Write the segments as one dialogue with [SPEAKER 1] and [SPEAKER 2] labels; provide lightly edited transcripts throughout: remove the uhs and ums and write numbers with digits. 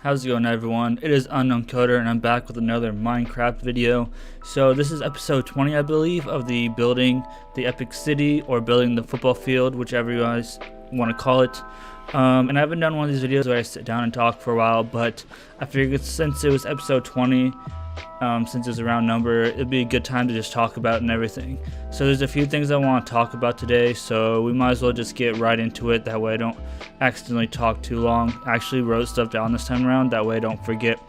[SPEAKER 1] How's it going, everyone? It is Unknown Coder, and I'm back with another Minecraft video. So this is episode 20, I believe, of the building the epic city or building the football field, whichever you guys want to call it. And I haven't done one of these videos where I sit down and talk for a while, but I figured since it was episode 20, since it's a round number, it'd be a good time to just talk about it and everything. So there's a few things I want to talk about today, so we might as well just get right into it. That way I don't accidentally talk too long. I actually wrote stuff down this time around, that way I don't forget.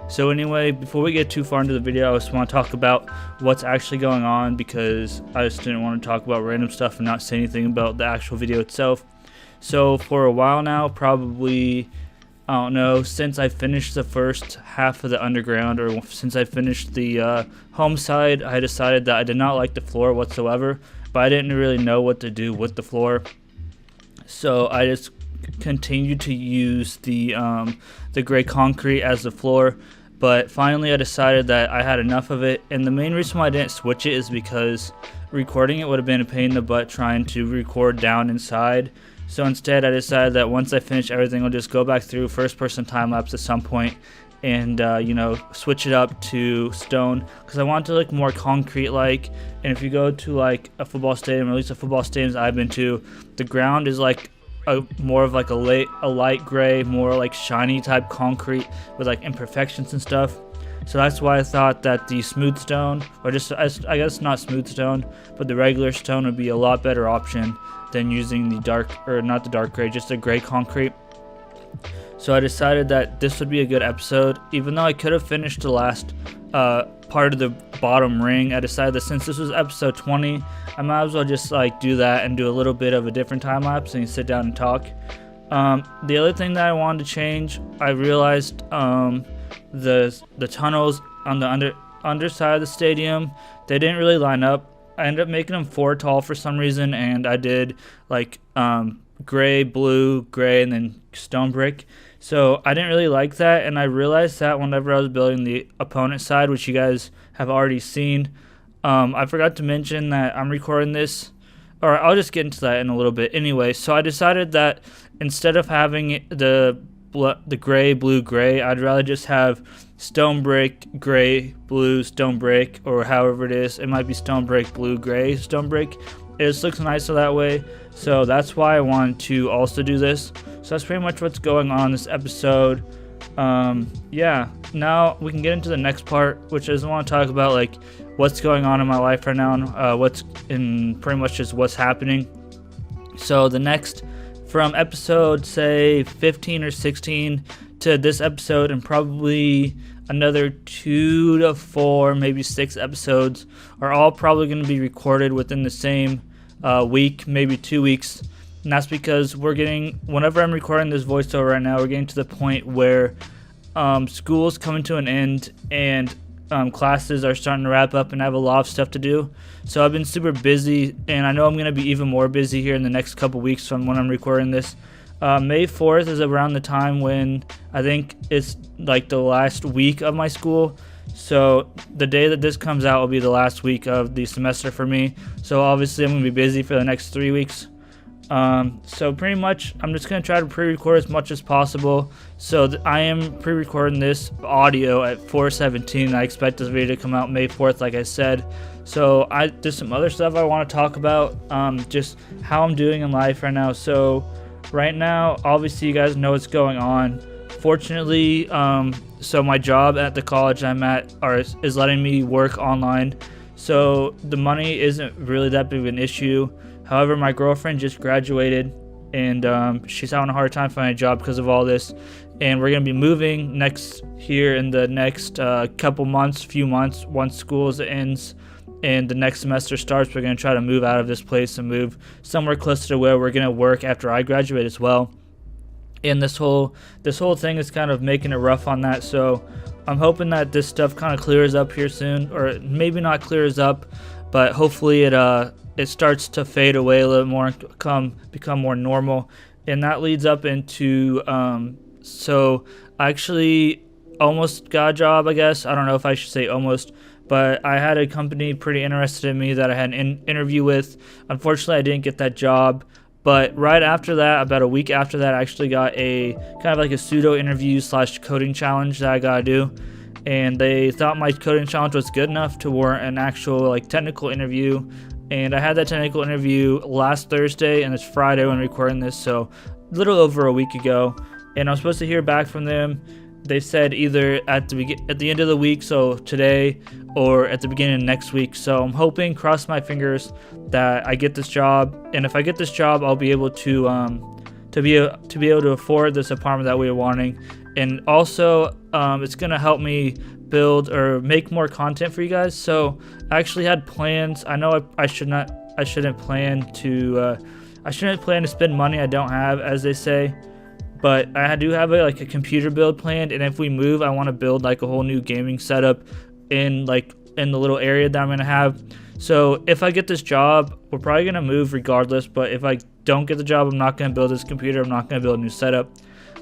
[SPEAKER 1] So anyway, before we get too far into the video, I just want to talk about what's actually going on, because I just didn't want to talk about random stuff and not say anything about the actual video itself. So for a while now, probably, I don't know, since I finished the first half of the underground, or since I finished the home side, I decided that I did not like the floor whatsoever, but I didn't really know what to do with the floor. So I just continued to use the gray concrete as the floor, but finally I decided that I had enough of it. And the main reason why I didn't switch it is because recording it would have been a pain in the butt trying to record down inside. So instead I decided that once I finish everything, I'll just go back through first person time lapse at some point and switch it up to stone, because I want to look more concrete like. And if you go to like a football stadium, or at least the football stadiums I've been to, the ground is like more of like a light gray, more like shiny type concrete with like imperfections and stuff. So that's why I thought that the smooth stone, or just I guess not smooth stone, but the regular stone would be a lot better option than using the dark, or not the dark gray, just the gray concrete. So I decided that this would be a good episode. Even though I could have finished the last part of the bottom ring, I decided that since this was episode 20, I might as well just like do that and do a little bit of a different time lapse and sit down and talk. The other thing that I wanted to change, I realized the tunnels on the underside of the stadium, they didn't really line up. I ended up making them 4 tall for some reason, and I did like gray, blue, gray, and then stone brick. So I didn't really like that, and I realized that whenever I was building the opponent side, which you guys have already seen. I forgot to mention that I'm recording this, or I'll just get into that in a little bit. Anyway, so I decided that instead of having the gray, blue, gray, I'd rather just have stone brick, gray, blue, stone brick, or however it is. It might be stone brick, blue, gray, stone brick. It just looks nicer that way. So that's why I wanted to also do this. So that's pretty much what's going on in this episode. Yeah, now we can get into the next part, which is I want to talk about like what's going on in my life right now, and what's in pretty much just what's happening. So the next, from episode say 15 or 16 to this episode, and probably another 2 to 4, maybe 6 episodes, are all probably going to be recorded within the same week, maybe 2 weeks. And that's because whenever I'm recording this voiceover right now, we're getting to the point where school's coming to an end, and classes are starting to wrap up, and I have a lot of stuff to do. So I've been super busy, and I know I'm going to be even more busy here in the next couple weeks from when I'm recording this. May 4th is around the time when I think it's like the last week of my school. So the day that this comes out will be the last week of the semester for me. So obviously I'm going to be busy for the next 3 weeks. So pretty much I'm just going to try to pre-record as much as possible. So I am pre-recording this audio at 4:17. I expect this video to come out May 4th, like I said. So there's some other stuff I want to talk about, just how I'm doing in life right now. So right now, obviously you guys know what's going on. Fortunately, so my job at the college I'm at is letting me work online. So the money isn't really that big of an issue. However, my girlfriend just graduated, and she's having a hard time finding a job because of all this. And we're going to be moving here in the next few months, once school ends and the next semester starts. We're going to try to move out of this place and move somewhere closer to where we're going to work after I graduate as well. And this whole thing is kind of making it rough on that. So I'm hoping that this stuff kind of clears up here soon, or maybe not clears up, but hopefully it starts to fade away a little more and become more normal. And that leads up into so I actually almost got a job, I guess. I don't know if I should say almost, but I had a company pretty interested in me that I had an interview with. Unfortunately, I didn't get that job, But right after that, about a week after that, I actually got a kind of like a pseudo interview / coding challenge that I gotta do. And they thought my coding challenge was good enough to warrant an actual like technical interview. And I had that technical interview last Thursday, and it's Friday when I'm recording this, so a little over a week ago. And I'm supposed to hear back from them. They said either at the end of the week, so today, or at the beginning of next week. So I'm hoping, cross my fingers, that I get this job. And if I get this job, I'll be able to be able to afford this apartment that we were wanting. And also, it's gonna help me build or make more content for you guys. So I actually had plans. I know I shouldn't plan to spend money I don't have, as they say. But I do have a computer build planned, and if we move, I want to build like a whole new gaming setup in the little area that I'm gonna have. So if I get this job, we're probably gonna move regardless. But if I don't get the job, I'm not gonna build this computer. I'm not gonna build a new setup.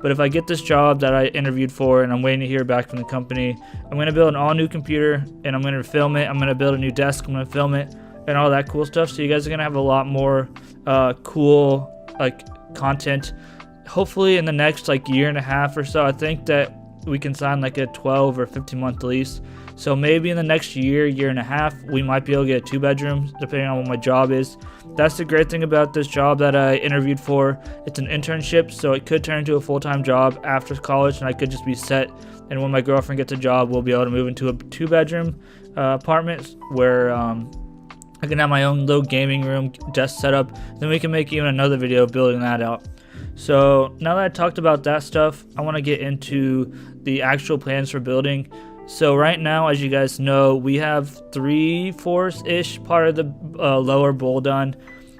[SPEAKER 1] But if I get this job that I interviewed for, and I'm waiting to hear back from the company, I'm gonna build an all new computer, and I'm gonna film it. I'm gonna build a new desk. I'm gonna film it, and all that cool stuff. So you guys are gonna have a lot more cool content. Hopefully in the next year and a half or so. I think that we can sign like a 12 or 15 month lease. So maybe in the next year and a half, we might be able to get a 2-bedroom, depending on what my job is. That's the great thing about this job that I interviewed for. It's an internship, so it could turn into a full-time job after college, and I could just be set. And when my girlfriend gets a job, we'll be able to move into a 2-bedroom apartment where I can have my own little gaming room, desk setup. Then we can make even another video building that out. So now that I talked about that stuff, I want to get into the actual plans for building. So right now, as you guys know, we have 3/4-ish part of the lower bowl done.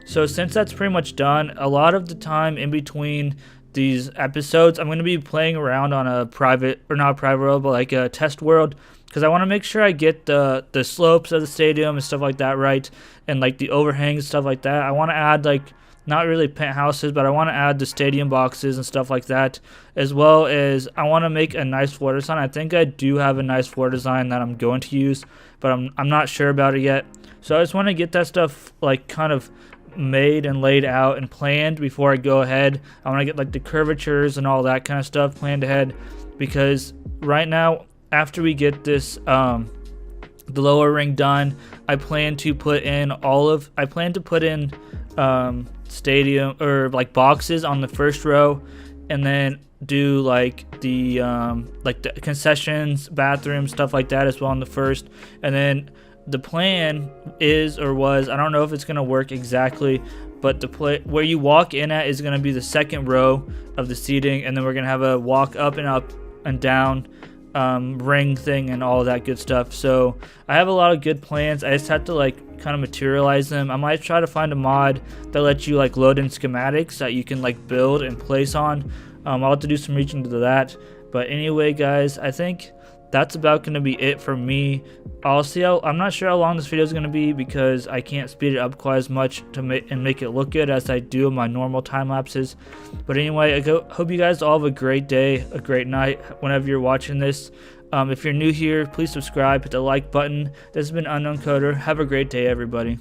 [SPEAKER 1] So since that's pretty much done, a lot of the time in between these episodes, I'm going to be playing around on a private, or not a private world, but like a test world, because I want to make sure I get the slopes of the stadium and stuff like that right, and like the overhangs and stuff like that. I want to add not really penthouses, but I want to add the stadium boxes and stuff like that, as well as I want to make a nice floor design. I think I do have a nice floor design that I'm going to use, but I'm not sure about it yet. So I just want to get that stuff kind of made and laid out and planned before I go ahead. I want to get the curvatures and all that kind of stuff planned ahead, because right now, after we get this the lower ring done, I plan to put in stadium or boxes on the first row, and then do the concessions, bathrooms, stuff like that as well on the first. And then the plan is, or was, I don't know if it's gonna work exactly, but where you walk in at is gonna be the second row of the seating, and then we're gonna have a walk up and down ring thing and all that good stuff. So I have a lot of good plans. I just have to kind of materialize them. I might try to find a mod that lets you load in schematics that you can build and place on. I'll have to do some reaching into that. But anyway, guys, I think that's about going to be it for me. I'm not sure how long this video is going to be, because I can't speed it up quite as much to make it look good as I do in my normal time lapses. But anyway, hope you guys all have a great day, a great night whenever you're watching this. If you're new here, please subscribe, hit the like button. This has been Unknown Coder. Have a great day, everybody.